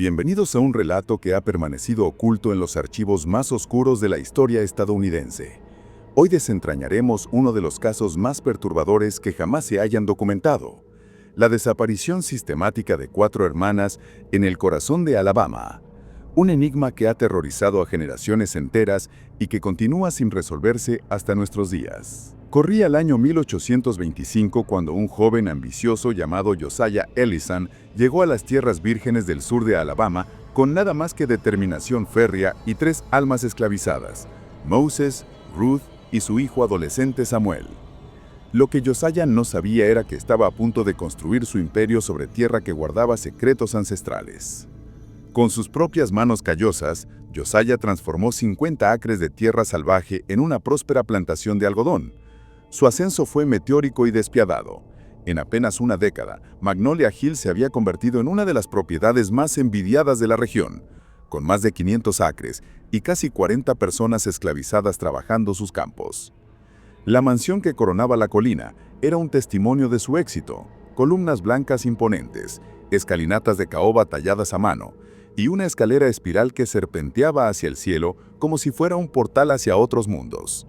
Bienvenidos a un relato que ha permanecido oculto en los archivos más oscuros de la historia estadounidense. Hoy desentrañaremos uno de los casos más perturbadores que jamás se hayan documentado: la desaparición sistemática de 4 hermanas en el corazón de Alabama. Un enigma que ha aterrorizado a generaciones enteras y que continúa sin resolverse hasta nuestros días. Corría el año 1825 cuando un joven ambicioso llamado Josiah Ellison llegó a las tierras vírgenes del sur de Alabama con nada más que determinación férrea y 3 almas esclavizadas: Moses, Ruth y su hijo adolescente Samuel. Lo que Josiah no sabía era que estaba a punto de construir su imperio sobre tierra que guardaba secretos ancestrales. Con sus propias manos callosas, Josiah transformó 50 acres de tierra salvaje en una próspera plantación de algodón. Su ascenso fue meteórico y despiadado. En apenas una década, Magnolia Hill se había convertido en una de las propiedades más envidiadas de la región, con más de 500 acres y casi 40 personas esclavizadas trabajando sus campos. La mansión que coronaba la colina era un testimonio de su éxito: columnas blancas imponentes, escalinatas de caoba talladas a mano y una escalera espiral que serpenteaba hacia el cielo como si fuera un portal hacia otros mundos.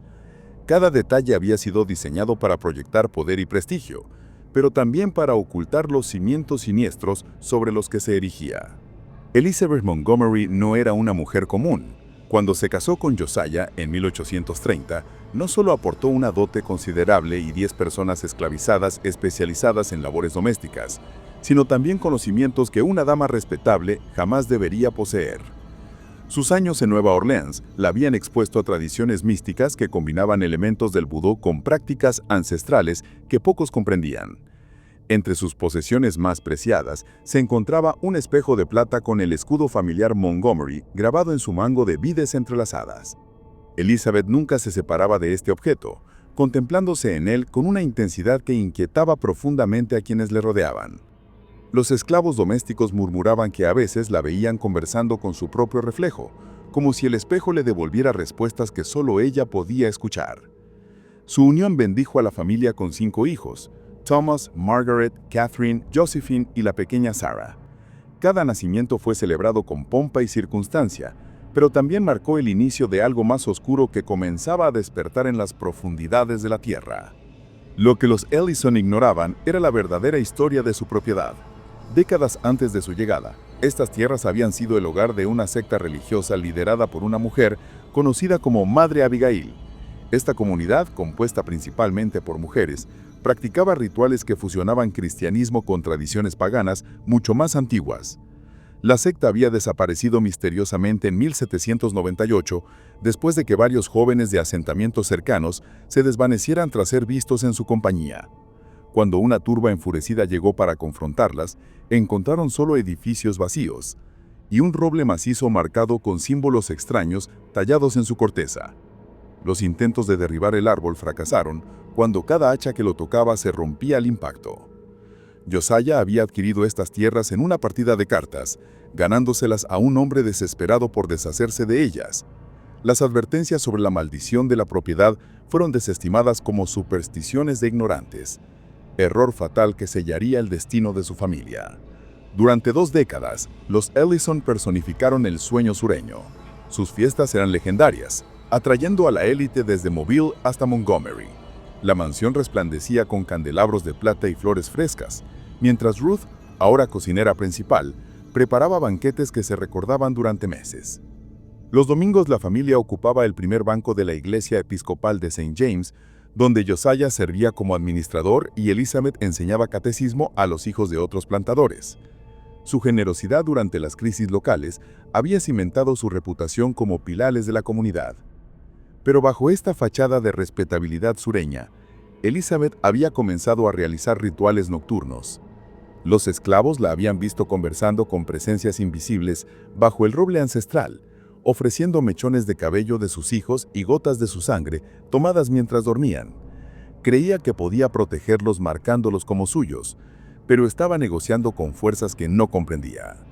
Cada detalle había sido diseñado para proyectar poder y prestigio, pero también para ocultar los cimientos siniestros sobre los que se erigía. Elizabeth Montgomery no era una mujer común. Cuando se casó con Josiah en 1830, no solo aportó una dote considerable y 10 personas esclavizadas especializadas en labores domésticas, sino también conocimientos que una dama respetable jamás debería poseer. Sus años en Nueva Orleans la habían expuesto a tradiciones místicas que combinaban elementos del vudú con prácticas ancestrales que pocos comprendían. Entre sus posesiones más preciadas se encontraba un espejo de plata con el escudo familiar Montgomery grabado en su mango de vides entrelazadas. Elizabeth nunca se separaba de este objeto, contemplándose en él con una intensidad que inquietaba profundamente a quienes le rodeaban. Los esclavos domésticos murmuraban que a veces la veían conversando con su propio reflejo, como si el espejo le devolviera respuestas que solo ella podía escuchar. Su unión bendijo a la familia con 5 hijos: Thomas, Margaret, Catherine, Josephine y la pequeña Sarah. Cada nacimiento fue celebrado con pompa y circunstancia, pero también marcó el inicio de algo más oscuro que comenzaba a despertar en las profundidades de la tierra. Lo que los Ellison ignoraban era la verdadera historia de su propiedad. Décadas antes de su llegada, estas tierras habían sido el hogar de una secta religiosa liderada por una mujer conocida como Madre Abigail. Esta comunidad, compuesta principalmente por mujeres, practicaba rituales que fusionaban cristianismo con tradiciones paganas mucho más antiguas. La secta había desaparecido misteriosamente en 1798, después de que varios jóvenes de asentamientos cercanos se desvanecieran tras ser vistos en su compañía. Cuando una turba enfurecida llegó para confrontarlas, encontraron solo edificios vacíos y un roble macizo marcado con símbolos extraños tallados en su corteza. Los intentos de derribar el árbol fracasaron cuando cada hacha que lo tocaba se rompía al impacto. Josiah había adquirido estas tierras en una partida de cartas, ganándoselas a un hombre desesperado por deshacerse de ellas. Las advertencias sobre la maldición de la propiedad fueron desestimadas como supersticiones de ignorantes, error fatal que sellaría el destino de su familia. Durante 2 décadas, los Ellison personificaron el sueño sureño. Sus fiestas eran legendarias, atrayendo a la élite desde Mobile hasta Montgomery. La mansión resplandecía con candelabros de plata y flores frescas, mientras Ruth, ahora cocinera principal, preparaba banquetes que se recordaban durante meses. Los domingos la familia ocupaba el primer banco de la iglesia episcopal de St. James, donde Josiah servía como administrador y Elizabeth enseñaba catecismo a los hijos de otros plantadores. Su generosidad durante las crisis locales había cimentado su reputación como pilares de la comunidad. Pero bajo esta fachada de respetabilidad sureña, Elizabeth había comenzado a realizar rituales nocturnos. Los esclavos la habían visto conversando con presencias invisibles bajo el roble ancestral, ofreciendo mechones de cabello de sus hijos y gotas de su sangre tomadas mientras dormían. Creía que podía protegerlos marcándolos como suyos, pero estaba negociando con fuerzas que no comprendía.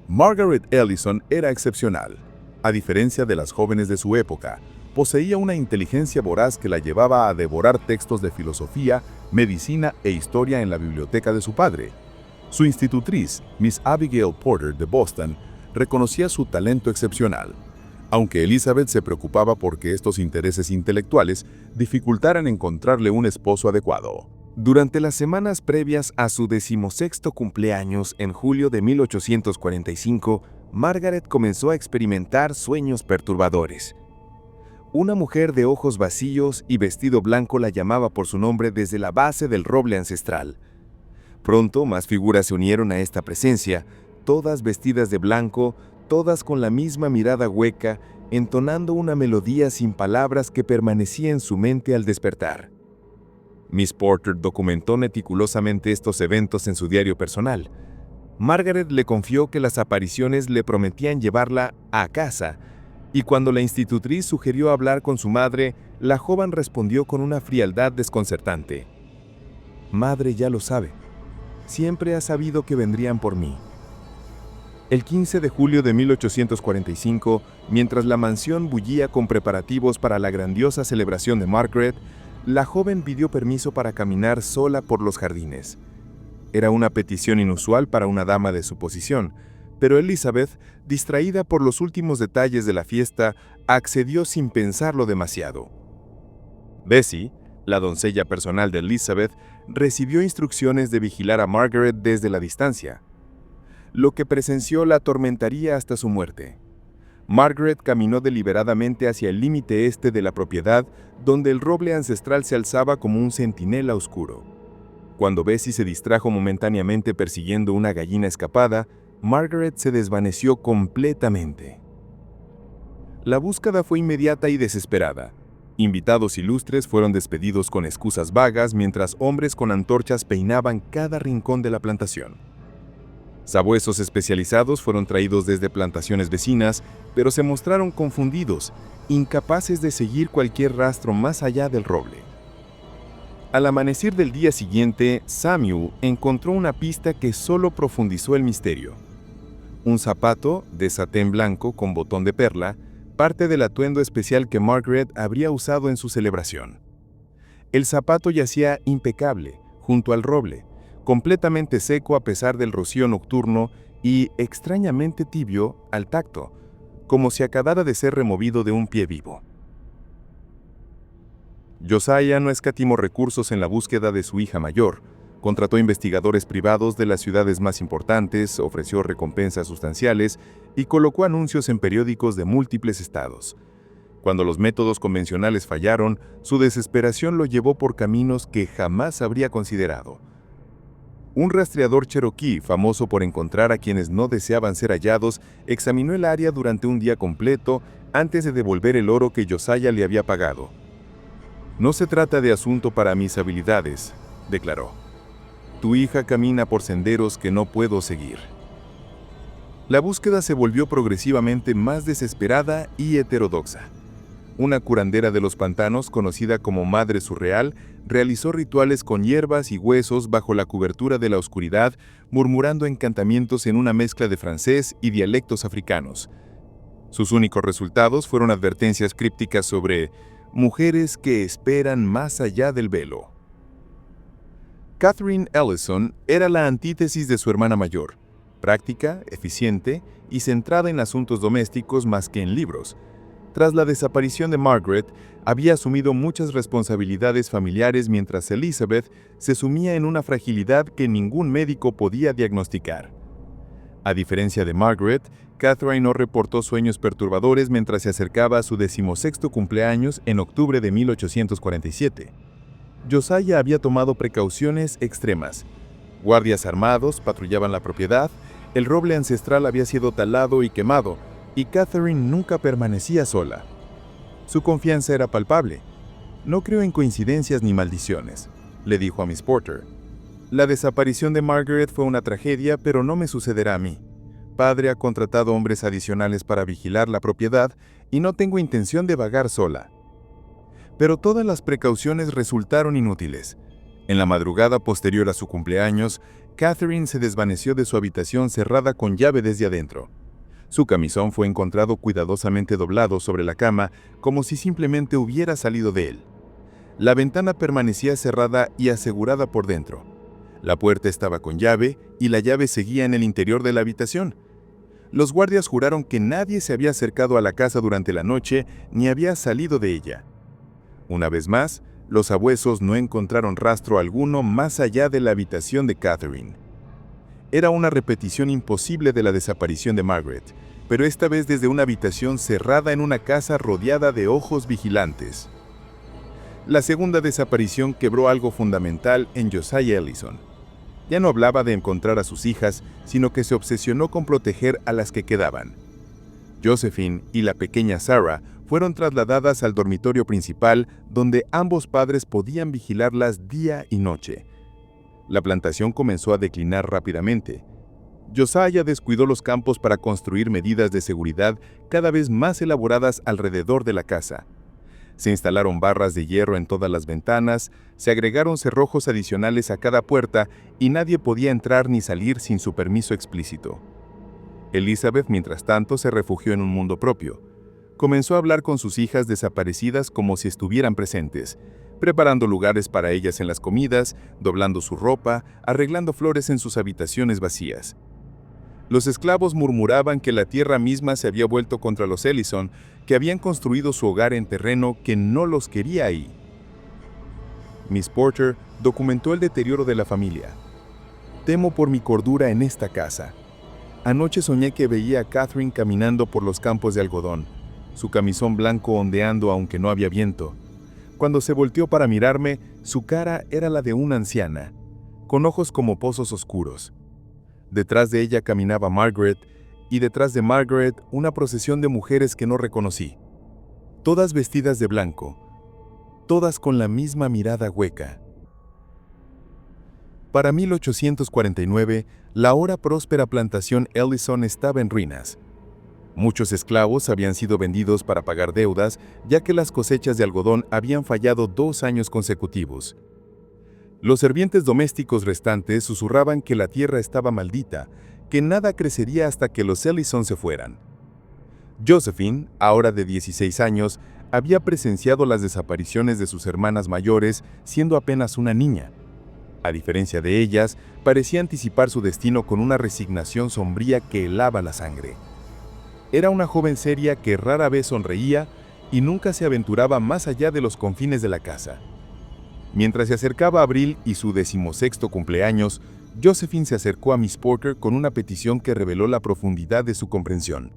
Margaret Ellison era excepcional. A diferencia de las jóvenes de su época, poseía una inteligencia voraz que la llevaba a devorar textos de filosofía, medicina e historia en la biblioteca de su padre. Su institutriz, Miss Abigail Porter de Boston, reconocía su talento excepcional, aunque Elizabeth se preocupaba porque estos intereses intelectuales dificultaran encontrarle un esposo adecuado. Durante las semanas previas a su 16º cumpleaños en julio de 1845, Margaret comenzó a experimentar sueños perturbadores. Una mujer de ojos vacíos y vestido blanco la llamaba por su nombre desde la base del roble ancestral. Pronto más figuras se unieron a esta presencia, todas vestidas de blanco, todas con la misma mirada hueca, entonando una melodía sin palabras que permanecía en su mente al despertar. Miss Porter documentó meticulosamente estos eventos en su diario personal. Margaret le confió que las apariciones le prometían llevarla a casa, y cuando la institutriz sugirió hablar con su madre, la joven respondió con una frialdad desconcertante. «Madre ya lo sabe. Siempre ha sabido que vendrían por mí». El 15 de julio de 1845, mientras la mansión bullía con preparativos para la grandiosa celebración de Margaret, la joven pidió permiso para caminar sola por los jardines. Era una petición inusual para una dama de su posición, pero Elizabeth, distraída por los últimos detalles de la fiesta, accedió sin pensarlo demasiado. Bessie, la doncella personal de Elizabeth, recibió instrucciones de vigilar a Margaret desde la distancia. Lo que presenció la atormentaría hasta su muerte. Margaret caminó deliberadamente hacia el límite este de la propiedad, donde el roble ancestral se alzaba como un centinela oscuro. Cuando Bessie se distrajo momentáneamente persiguiendo una gallina escapada, Margaret se desvaneció completamente. La búsqueda fue inmediata y desesperada. Invitados ilustres fueron despedidos con excusas vagas mientras hombres con antorchas peinaban cada rincón de la plantación. Sabuesos especializados fueron traídos desde plantaciones vecinas, pero se mostraron confundidos, incapaces de seguir cualquier rastro más allá del roble. Al amanecer del día siguiente, Samuel encontró una pista que solo profundizó el misterio. Un zapato de satén blanco con botón de perla, parte del atuendo especial que Margaret habría usado en su celebración. El zapato yacía impecable, junto al roble, completamente seco a pesar del rocío nocturno y extrañamente tibio al tacto, como si acabara de ser removido de un pie vivo. Josiah no escatimó recursos en la búsqueda de su hija mayor, contrató investigadores privados de las ciudades más importantes, ofreció recompensas sustanciales y colocó anuncios en periódicos de múltiples estados. Cuando los métodos convencionales fallaron, su desesperación lo llevó por caminos que jamás habría considerado. Un rastreador cherokee, famoso por encontrar a quienes no deseaban ser hallados, examinó el área durante un día completo antes de devolver el oro que Josiah le había pagado. «No se trata de asunto para mis habilidades», declaró. «Tu hija camina por senderos que no puedo seguir». La búsqueda se volvió progresivamente más desesperada y heterodoxa. Una curandera de los pantanos, conocida como Madre Surreal, realizó rituales con hierbas y huesos bajo la cobertura de la oscuridad, murmurando encantamientos en una mezcla de francés y dialectos africanos. Sus únicos resultados fueron advertencias crípticas sobre mujeres que esperan más allá del velo. Catherine Ellison era la antítesis de su hermana mayor, práctica, eficiente y centrada en asuntos domésticos más que en libros. Tras la desaparición de Margaret, había asumido muchas responsabilidades familiares mientras Elizabeth se sumía en una fragilidad que ningún médico podía diagnosticar. A diferencia de Margaret, Catherine no reportó sueños perturbadores mientras se acercaba a su 16º cumpleaños en octubre de 1847. Josiah había tomado precauciones extremas. Guardias armados patrullaban la propiedad, el roble ancestral había sido talado y quemado, y Catherine nunca permanecía sola. Su confianza era palpable. «No creo en coincidencias ni maldiciones», le dijo a Miss Porter. «La desaparición de Margaret fue una tragedia, pero no me sucederá a mí. Padre ha contratado hombres adicionales para vigilar la propiedad y no tengo intención de vagar sola». Pero todas las precauciones resultaron inútiles. En la madrugada posterior a su cumpleaños, Catherine se desvaneció de su habitación cerrada con llave desde adentro. Su camisón fue encontrado cuidadosamente doblado sobre la cama, como si simplemente hubiera salido de él. La ventana permanecía cerrada y asegurada por dentro. La puerta estaba con llave y la llave seguía en el interior de la habitación. Los guardias juraron que nadie se había acercado a la casa durante la noche ni había salido de ella. Una vez más, los sabuesos no encontraron rastro alguno más allá de la habitación de Catherine. Era una repetición imposible de la desaparición de Margaret, pero esta vez desde una habitación cerrada en una casa rodeada de ojos vigilantes. La segunda desaparición quebró algo fundamental en Josiah Ellison. Ya no hablaba de encontrar a sus hijas, sino que se obsesionó con proteger a las que quedaban. Josephine y la pequeña Sarah fueron trasladadas al dormitorio principal, donde ambos padres podían vigilarlas día y noche. La plantación comenzó a declinar rápidamente. Josiah descuidó los campos para construir medidas de seguridad cada vez más elaboradas alrededor de la casa. Se instalaron barras de hierro en todas las ventanas, se agregaron cerrojos adicionales a cada puerta y nadie podía entrar ni salir sin su permiso explícito. Elizabeth, mientras tanto, se refugió en un mundo propio. Comenzó a hablar con sus hijas desaparecidas como si estuvieran presentes, preparando lugares para ellas en las comidas, doblando su ropa, arreglando flores en sus habitaciones vacías. Los esclavos murmuraban que la tierra misma se había vuelto contra los Ellison, que habían construido su hogar en terreno que no los quería ahí. Miss Porter documentó el deterioro de la familia. Temo por mi cordura en esta casa. Anoche soñé que veía a Catherine caminando por los campos de algodón, su camisón blanco ondeando aunque no había viento. Cuando se volteó para mirarme, su cara era la de una anciana, con ojos como pozos oscuros. Detrás de ella caminaba Margaret, y detrás de Margaret una procesión de mujeres que no reconocí. Todas vestidas de blanco, todas con la misma mirada hueca. Para 1849, la ahora próspera plantación Ellison estaba en ruinas. Muchos esclavos habían sido vendidos para pagar deudas, ya que las cosechas de algodón habían fallado 2 años consecutivos. Los sirvientes domésticos restantes susurraban que la tierra estaba maldita, que nada crecería hasta que los Ellison se fueran. Josephine, ahora de 16 años, había presenciado las desapariciones de sus hermanas mayores siendo apenas una niña. A diferencia de ellas, parecía anticipar su destino con una resignación sombría que helaba la sangre. Era una joven seria que rara vez sonreía y nunca se aventuraba más allá de los confines de la casa. Mientras se acercaba abril y su 16º cumpleaños, Josephine se acercó a Miss Porter con una petición que reveló la profundidad de su comprensión.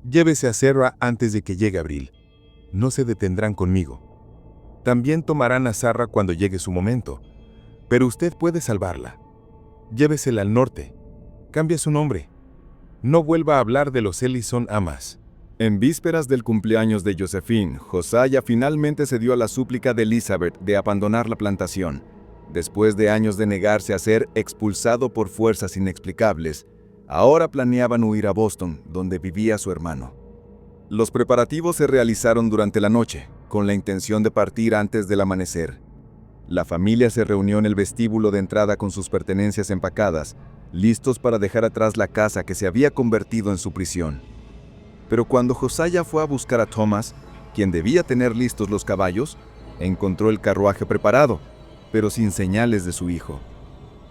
Llévese a Sarah antes de que llegue abril. No se detendrán conmigo. También tomarán a Sarah cuando llegue su momento. Pero usted puede salvarla. Llévesela al norte. Cambie su nombre. No vuelva a hablar de los Ellison a más. En vísperas del cumpleaños de Josephine, Josiah finalmente cedió a la súplica de Elizabeth de abandonar la plantación. Después de años de negarse a ser expulsado por fuerzas inexplicables, ahora planeaban huir a Boston, donde vivía su hermano. Los preparativos se realizaron durante la noche, con la intención de partir antes del amanecer. La familia se reunió en el vestíbulo de entrada con sus pertenencias empacadas, listos para dejar atrás la casa que se había convertido en su prisión. Pero cuando Josiah fue a buscar a Thomas, quien debía tener listos los caballos, encontró el carruaje preparado, pero sin señales de su hijo.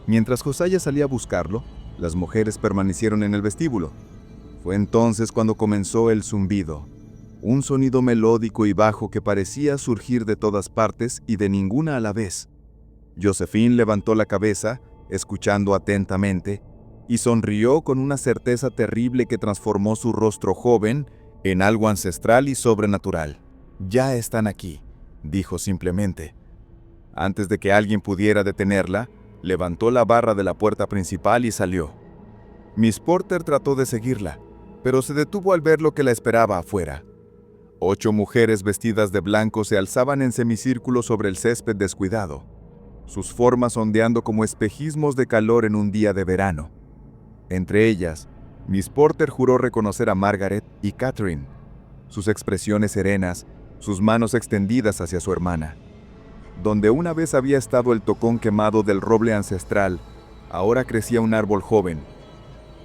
Mientras Josiah salía a buscarlo, las mujeres permanecieron en el vestíbulo. Fue entonces cuando comenzó el zumbido, un sonido melódico y bajo que parecía surgir de todas partes y de ninguna a la vez. Josephine levantó la cabeza, escuchando atentamente, y sonrió con una certeza terrible que transformó su rostro joven en algo ancestral y sobrenatural. «Ya están aquí», dijo simplemente. Antes de que alguien pudiera detenerla, levantó la barra de la puerta principal y salió. Miss Porter trató de seguirla, pero se detuvo al ver lo que la esperaba afuera. 8 mujeres vestidas de blanco se alzaban en semicírculo sobre el césped descuidado, sus formas ondeando como espejismos de calor en un día de verano. Entre ellas, Miss Porter juró reconocer a Margaret y Catherine, sus expresiones serenas, sus manos extendidas hacia su hermana. Donde una vez había estado el tocón quemado del roble ancestral, ahora crecía un árbol joven,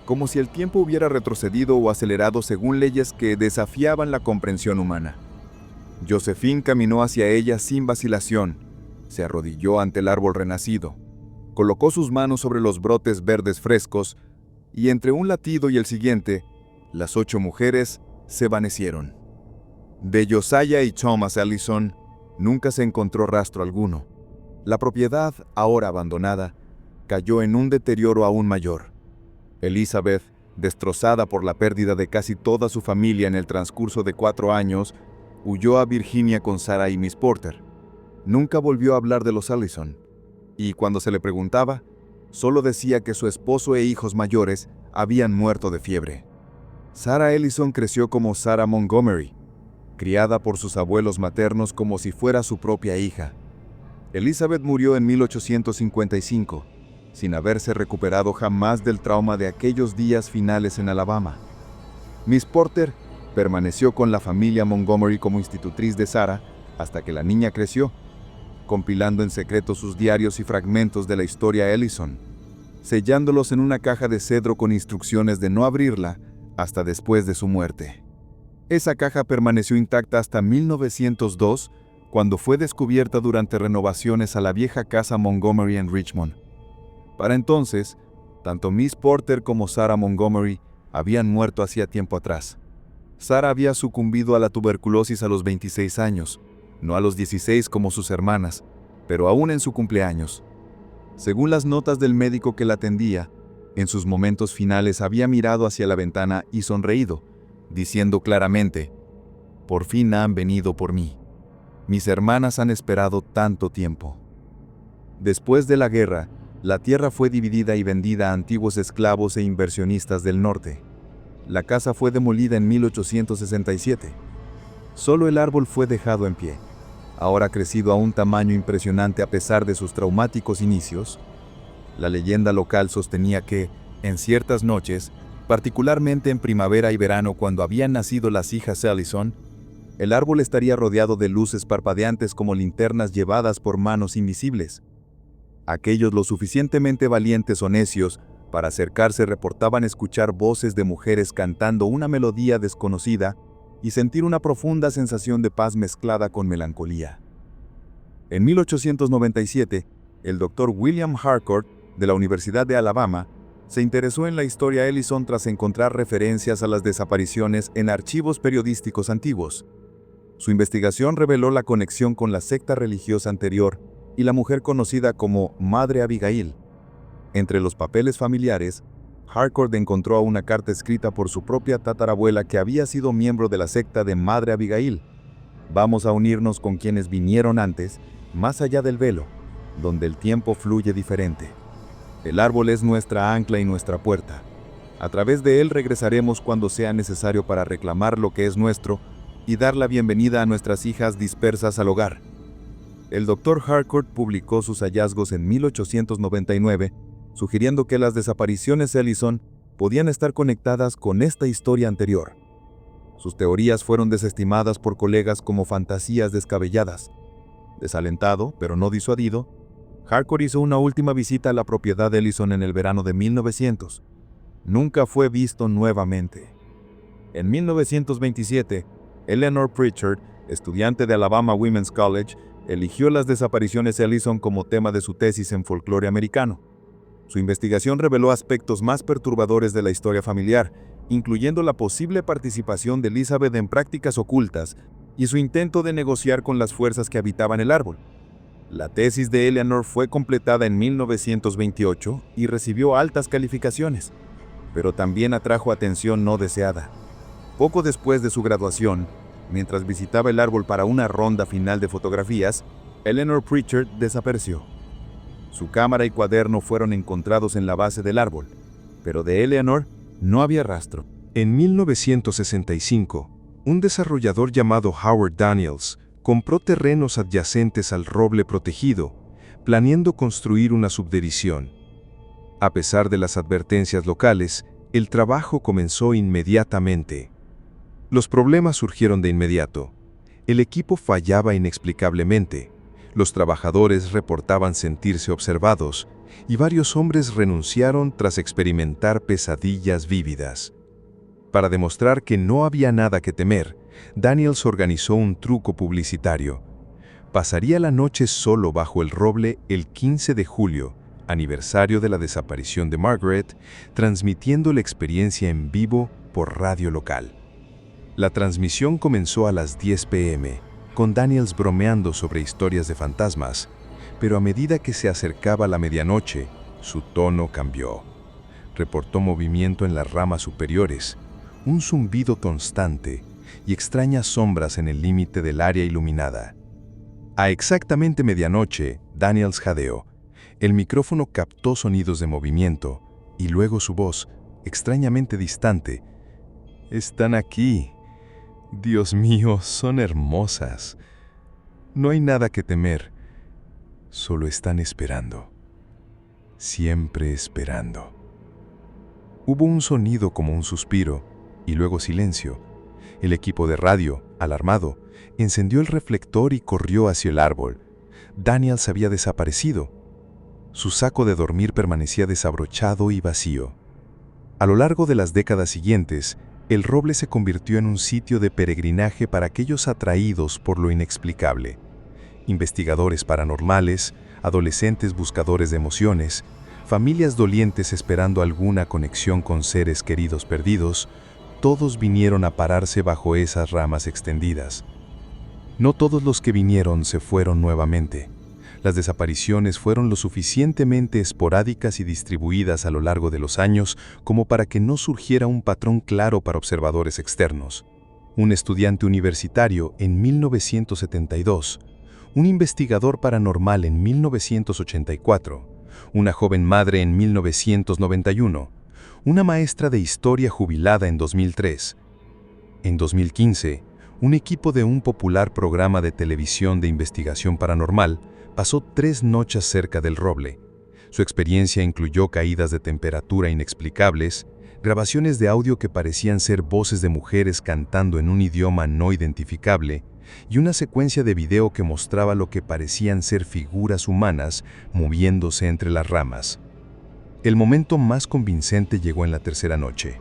como si el tiempo hubiera retrocedido o acelerado según leyes que desafiaban la comprensión humana. Josephine caminó hacia ella sin vacilación, se arrodilló ante el árbol renacido. Colocó sus manos sobre los brotes verdes frescos y entre un latido y el siguiente, las 8 mujeres se vanecieron. De Josiah y Thomas Ellison nunca se encontró rastro alguno. La propiedad, ahora abandonada, cayó en un deterioro aún mayor. Elizabeth, destrozada por la pérdida de casi toda su familia en el transcurso de 4 años, huyó a Virginia con Sarah y Miss Porter. Nunca volvió a hablar de los Ellison, y cuando se le preguntaba, solo decía que su esposo e hijos mayores habían muerto de fiebre. Sarah Ellison creció como Sarah Montgomery, criada por sus abuelos maternos como si fuera su propia hija. Elizabeth murió en 1855, sin haberse recuperado jamás del trauma de aquellos días finales en Alabama. Miss Porter permaneció con la familia Montgomery como institutriz de Sarah hasta que la niña creció, compilando en secreto sus diarios y fragmentos de la historia Ellison, sellándolos en una caja de cedro con instrucciones de no abrirla hasta después de su muerte. Esa caja permaneció intacta hasta 1902, cuando fue descubierta durante renovaciones a la vieja casa Montgomery en Richmond. Para entonces, tanto Miss Porter como Sarah Montgomery habían muerto hacía tiempo atrás. Sarah había sucumbido a la tuberculosis a los 26 años, no a los 16 como sus hermanas, pero aún en su cumpleaños. Según las notas del médico que la atendía, en sus momentos finales había mirado hacia la ventana y sonreído, diciendo claramente: «Por fin han venido por mí. Mis hermanas han esperado tanto tiempo». Después de la guerra, la tierra fue dividida y vendida a antiguos esclavos e inversionistas del norte. La casa fue demolida en 1867. Solo el árbol fue dejado en pie. Ahora crecido a un tamaño impresionante a pesar de sus traumáticos inicios. La leyenda local sostenía que, en ciertas noches, particularmente en primavera y verano cuando habían nacido las hijas Ellison, el árbol estaría rodeado de luces parpadeantes como linternas llevadas por manos invisibles. Aquellos lo suficientemente valientes o necios para acercarse reportaban escuchar voces de mujeres cantando una melodía desconocida y sentir una profunda sensación de paz mezclada con melancolía. En 1897, el Dr. William Harcourt, de la Universidad de Alabama, se interesó en la historia Ellison tras encontrar referencias a las desapariciones en archivos periodísticos antiguos. Su investigación reveló la conexión con la secta religiosa anterior y la mujer conocida como Madre Abigail. Entre los papeles familiares, Harcourt encontró una carta escrita por su propia tatarabuela que había sido miembro de la secta de Madre Abigail. Vamos a unirnos con quienes vinieron antes, más allá del velo, donde el tiempo fluye diferente. El árbol es nuestra ancla y nuestra puerta. A través de él regresaremos cuando sea necesario para reclamar lo que es nuestro y dar la bienvenida a nuestras hijas dispersas al hogar. El Dr. Harcourt publicó sus hallazgos en 1899, sugiriendo que las desapariciones Ellison podían estar conectadas con esta historia anterior. Sus teorías fueron desestimadas por colegas como fantasías descabelladas. Desalentado, pero no disuadido, Harcourt hizo una última visita a la propiedad Ellison en el verano de 1900. Nunca fue visto nuevamente. En 1927, Eleanor Pritchard, estudiante de Alabama Women's College, eligió las desapariciones Ellison como tema de su tesis en folclore americano. Su investigación reveló aspectos más perturbadores de la historia familiar, incluyendo la posible participación de Elizabeth en prácticas ocultas y su intento de negociar con las fuerzas que habitaban el árbol. La tesis de Eleanor fue completada en 1928 y recibió altas calificaciones, pero también atrajo atención no deseada. Poco después de su graduación, mientras visitaba el árbol para una ronda final de fotografías, Eleanor Pritchard desapareció. Su cámara y cuaderno fueron encontrados en la base del árbol, pero de Eleanor no había rastro. En 1965, un desarrollador llamado Howard Daniels compró terrenos adyacentes al roble protegido, planeando construir una subdivisión. A pesar de las advertencias locales, el trabajo comenzó inmediatamente. Los problemas surgieron de inmediato. El equipo fallaba inexplicablemente. Los trabajadores reportaban sentirse observados y varios hombres renunciaron tras experimentar pesadillas vívidas. Para demostrar que no había nada que temer, Daniels organizó un truco publicitario. Pasaría la noche solo bajo el roble el 15 de julio, aniversario de la desaparición de Margaret, transmitiendo la experiencia en vivo por radio local. La transmisión comenzó a las 10 p.m., con Daniels bromeando sobre historias de fantasmas, pero a medida que se acercaba la medianoche, su tono cambió. Reportó movimiento en las ramas superiores, un zumbido constante y extrañas sombras en el límite del área iluminada. A exactamente medianoche, Daniels jadeó. El micrófono captó sonidos de movimiento y luego su voz, extrañamente distante. «Están aquí. Dios mío, son hermosas. No hay nada que temer. Solo están esperando. Siempre esperando». Hubo un sonido como un suspiro y luego silencio. El equipo de radio, alarmado, encendió el reflector y corrió hacia el árbol. Daniels había desaparecido. Su saco de dormir permanecía desabrochado y vacío. A lo largo de las décadas siguientes, el roble se convirtió en un sitio de peregrinaje para aquellos atraídos por lo inexplicable. Investigadores paranormales, adolescentes buscadores de emociones, familias dolientes esperando alguna conexión con seres queridos perdidos, todos vinieron a pararse bajo esas ramas extendidas. No todos los que vinieron se fueron nuevamente. Las desapariciones fueron lo suficientemente esporádicas y distribuidas a lo largo de los años como para que no surgiera un patrón claro para observadores externos. Un estudiante universitario en 1972, un investigador paranormal en 1984, una joven madre en 1991, una maestra de historia jubilada en 2003. En 2015, un equipo de un popular programa de televisión de investigación paranormal pasó 3 noches cerca del roble. Su experiencia incluyó caídas de temperatura inexplicables, grabaciones de audio que parecían ser voces de mujeres cantando en un idioma no identificable y una secuencia de video que mostraba lo que parecían ser figuras humanas moviéndose entre las ramas. El momento más convincente llegó en la tercera noche,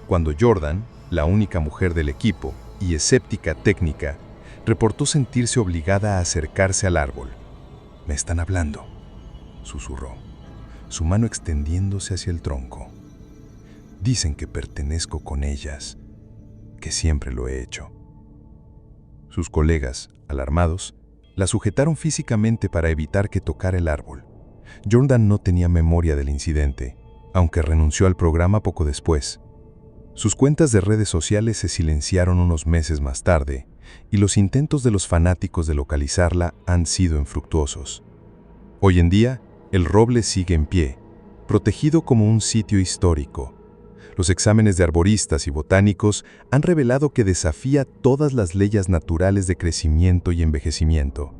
cuando Jordan, la única mujer del equipo y escéptica técnica, reportó sentirse obligada a acercarse al árbol. «Me están hablando», susurró, su mano extendiéndose hacia el tronco. «Dicen que pertenezco con ellas, que siempre lo he hecho». Sus colegas, alarmados, la sujetaron físicamente para evitar que tocara el árbol. Jordan no tenía memoria del incidente, aunque renunció al programa poco después. Sus cuentas de redes sociales se silenciaron unos meses más tarde, y los intentos de los fanáticos de localizarla han sido infructuosos. Hoy en día, el roble sigue en pie, protegido como un sitio histórico. Los exámenes de arboristas y botánicos han revelado que desafía todas las leyes naturales de crecimiento y envejecimiento.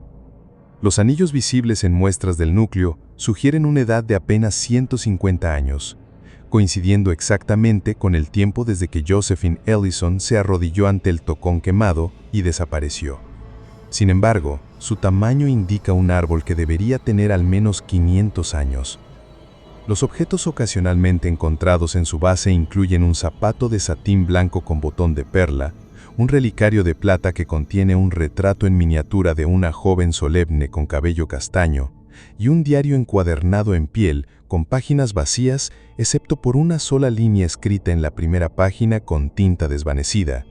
Los anillos visibles en muestras del núcleo sugieren una edad de apenas 150 años, coincidiendo exactamente con el tiempo desde que Josephine Ellison se arrodilló ante el tocón quemado y desapareció. Sin embargo, su tamaño indica un árbol que debería tener al menos 500 años. Los objetos ocasionalmente encontrados en su base incluyen un zapato de satín blanco con botón de perla, un relicario de plata que contiene un retrato en miniatura de una joven solemne con cabello castaño, y un diario encuadernado en piel con páginas vacías excepto por una sola línea escrita en la primera página con tinta desvanecida.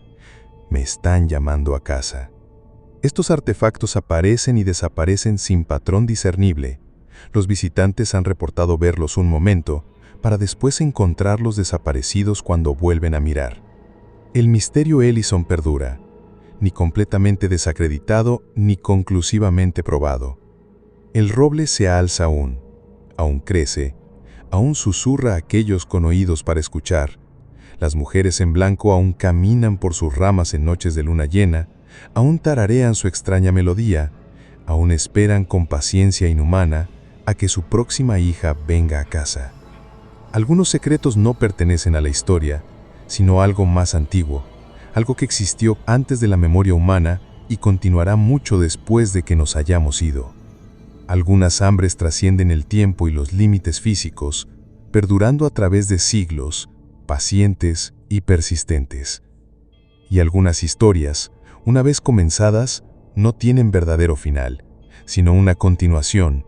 «Me están llamando a casa». Estos artefactos aparecen y desaparecen sin patrón discernible. Los visitantes han reportado verlos un momento, para después encontrarlos desaparecidos cuando vuelven a mirar. El misterio Ellison perdura, ni completamente desacreditado ni conclusivamente probado. El roble se alza aún crece, aún susurra a aquellos con oídos para escuchar. Las mujeres en blanco aún caminan por sus ramas en noches de luna llena, aún tararean su extraña melodía, aún esperan con paciencia inhumana a que su próxima hija venga a casa. Algunos secretos no pertenecen a la historia, sino a algo más antiguo, algo que existió antes de la memoria humana y continuará mucho después de que nos hayamos ido. Algunas hambres trascienden el tiempo y los límites físicos, perdurando a través de siglos, pacientes y persistentes. Y algunas historias, una vez comenzadas, no tienen verdadero final, sino una continuación,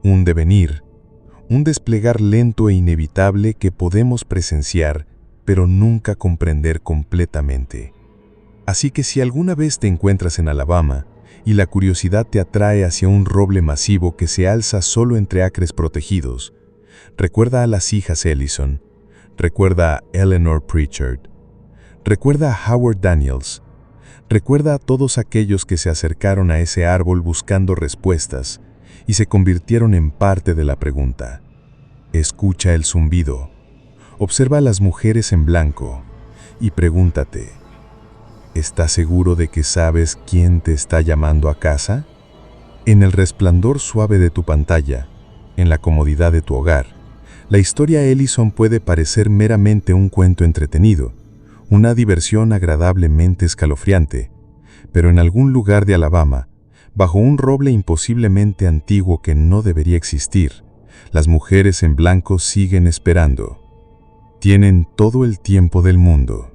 un devenir, un desplegar lento e inevitable que podemos presenciar, pero nunca comprender completamente. Así que si alguna vez te encuentras en Alabama y la curiosidad te atrae hacia un roble masivo que se alza solo entre acres protegidos, recuerda a las hijas Ellison, recuerda a Eleanor Pritchard, recuerda a Howard Daniels, recuerda a todos aquellos que se acercaron a ese árbol buscando respuestas y se convirtieron en parte de la pregunta. Escucha el zumbido, observa a las mujeres en blanco y pregúntate, ¿estás seguro de que sabes quién te está llamando a casa? En el resplandor suave de tu pantalla, en la comodidad de tu hogar, la historia Ellison puede parecer meramente un cuento entretenido, una diversión agradablemente escalofriante, pero en algún lugar de Alabama, bajo un roble imposiblemente antiguo que no debería existir, las mujeres en blanco siguen esperando. Tienen todo el tiempo del mundo.